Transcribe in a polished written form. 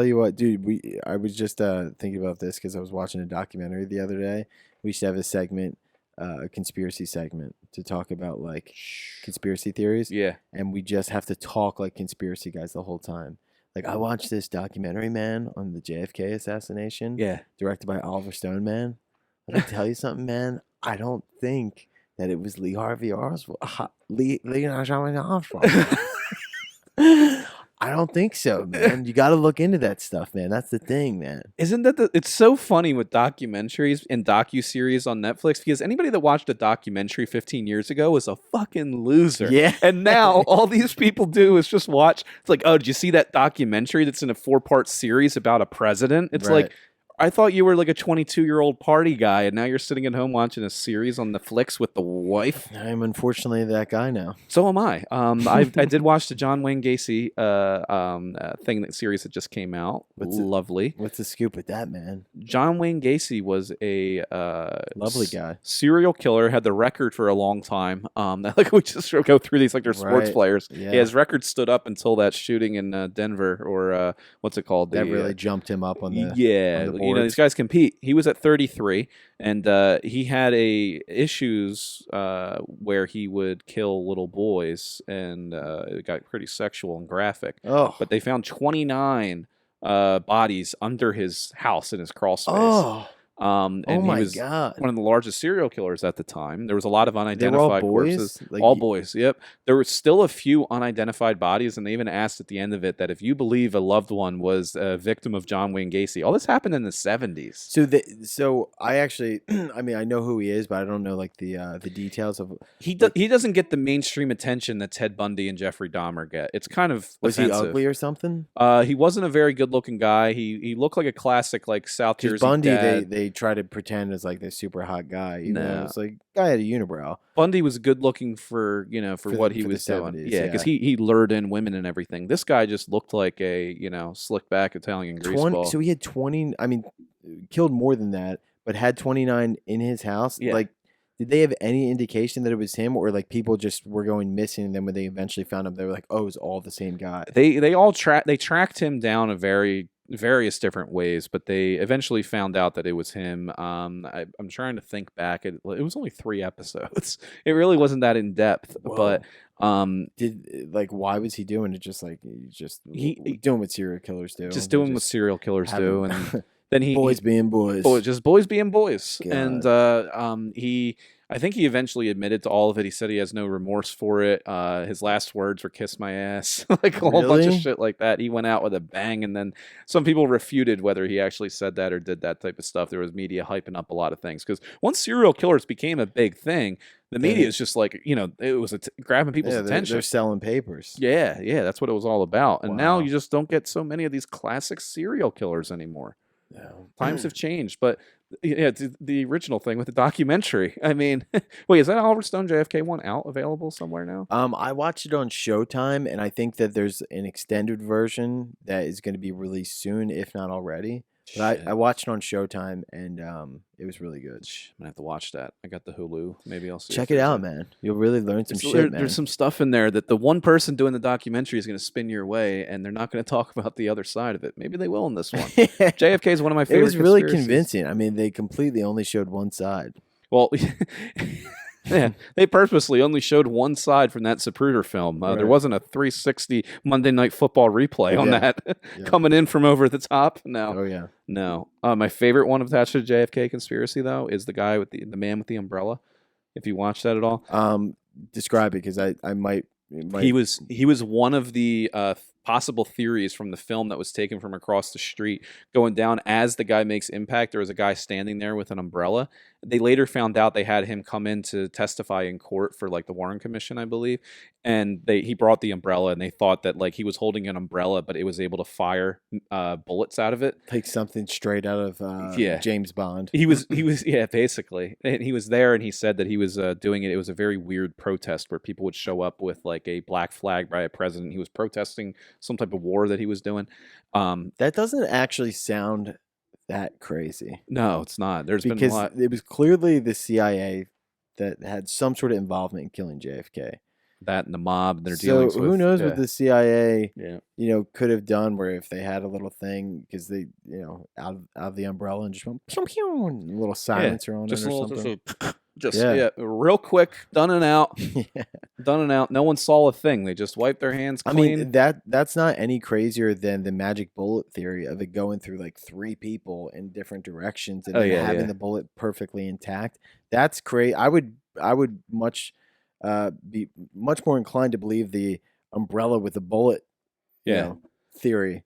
Tell you what, dude, I was just thinking about this because I was watching a documentary the other day. We should have a segment, a conspiracy segment to talk about like conspiracy theories, Yeah. and we just have to talk like conspiracy guys the whole time. Like I watched this documentary, man, on the JFK assassination, Yeah. directed by Oliver Stone, man. Let me tell you something, man. I don't think that it was Lee Harvey Oswald, Lee Harvey Oswald. I don't think so, man. You got to look into that stuff, man. That's the thing, man. Isn't that it's so funny with documentaries and docuseries on Netflix because anybody that watched a documentary 15 years ago was a fucking loser. Yeah. And now all these people do is just watch. It's like, oh, did you see that documentary that's in a 4-part series about a president? It's Right. like, I thought you were like a 22-year-old party guy, and now you're sitting at home watching a series on the flicks with the wife. I'm unfortunately that guy now. So am I. I did watch the John Wayne Gacy that series that just came out. Lovely. What's the scoop with that, man? John Wayne Gacy was a Lovely guy. serial killer, had the record for a long time. Like we just go through these like they're sports Right. players. Yeah. Yeah, his record stood up until that shooting in Denver, or what's it called? That really jumped him up on the yeah. on the You know, these boards. guys compete. He was at 33, and he had issues where he would kill little boys, and it got pretty sexual and graphic. Oh. But they found 29 bodies under his house in his crawl space. Oh. And Oh my he was God. one of the largest serial killers at the time. There was a lot of They were all unidentified boys? corpses. Like all you- boys, yep. There were still a few unidentified bodies, and they even asked at the end of it that if you believe a loved one was a victim of John Wayne Gacy, all this happened in the 70s. So I actually, I mean, I know who he is, but I don't know like the details of. He doesn't get the mainstream attention that Ted Bundy and Jeffrey Dahmer get. It's kind of Was he offensive. ugly or something? He wasn't a very good-looking guy. He looked like a classic, like South Because Jersey Bundy, dad. they try to pretend as like this super hot guy. You know, No. it's like guy had a unibrow. Bundy was good looking for what he for the was doing. 70s, Yeah, because yeah. he lured in women and everything. This guy just looked like a slick back Italian greaseball. So he had 20. I mean, killed more than that, but had 29 in his house. Yeah. Like, did they have any indication that it was him, or like people just were going missing? And then when they eventually found him, they were like, "Oh, it was all the same guy." They tracked him down a various different ways, but they eventually found out that it was him. I'm trying to think back. It was only 3 episodes. It really wasn't that in depth, but Why was he doing it? Just like He- doing what serial killers do. just doing what serial killers do, and then boys being boys. just boys being boys. God. And I think he eventually admitted to all of it. He said he has no remorse for it. His last words were "kiss my ass," like a whole bunch of Really? shit like that. He went out with a bang, and then some people refuted whether he actually said that or did that type of stuff. There was media hyping up a lot of things because once serial killers became a big thing, the media is just like it was grabbing people's Yeah, attention. they're selling papers. Yeah, now what it was all about. And now Wow. you just don't get so many of these classic serial killers anymore. No. Times have changed, but yeah, the original thing with the documentary. I mean, wait, is that Oliver Stone JFK one out available somewhere now? I watched it on Showtime, and I think that there's an extended version that is going to be released soon, if not already. But Shit. I watched it on Showtime, and it was really good. I'm gonna have to watch that. I got the Hulu. Maybe I'll see. Check if it there's out, a- man. You'll really learn some There's, shit, man. there's some stuff in there that the one person doing the documentary is going to spin your way, and they're not going to talk about the other side of it. Maybe they will in this one. JFK is one of my It favorite. was really conspiracies. convincing. I mean, they completely only showed one side. Well, yeah, they purposely only showed one side from that Zapruder film. There Right. wasn't a 360 Monday Night Football replay on Yeah. that Yeah. coming in from over the top. No, Oh yeah. no. My favorite one attached to the JFK conspiracy, though, is the guy with the man with the umbrella. If you watch that at all, Describe it because I might. It might. he was one of the possible theories from the film that was taken from across the street going down as the guy makes impact. There was a guy standing there with an umbrella. They later found out they had him come in to testify in court for like the Warren Commission, I believe, and he brought the umbrella, and they thought that like he was holding an umbrella, but it was able to fire bullets out of it. Like something straight out of Yeah. James Bond. He was yeah, basically. And he was there, and he said that he was doing it. It was a very weird protest where people would show up with like a black flag by a president. He was protesting some type of war that he was doing. That doesn't actually sound that crazy No, it's not. There's been a because lot. it was clearly the CIA that had some sort of involvement in killing JFK. that and the mob and their So dealings with. who knows what the CIA, Yeah. could have done, where if they had a little thing because they, out of the umbrella and just went pew pew, and a little silencer on it Just or a little, something. yeah, real quick, done and out, Yeah. done and out. No one saw a thing. They just wiped their hands I clean. mean, that's not any crazier than the magic bullet theory of it going through like 3 people in different directions and Oh, then yeah, having yeah. the bullet perfectly intact. That's crazy. I would be much more inclined to believe the umbrella with the bullet, Yeah. theory.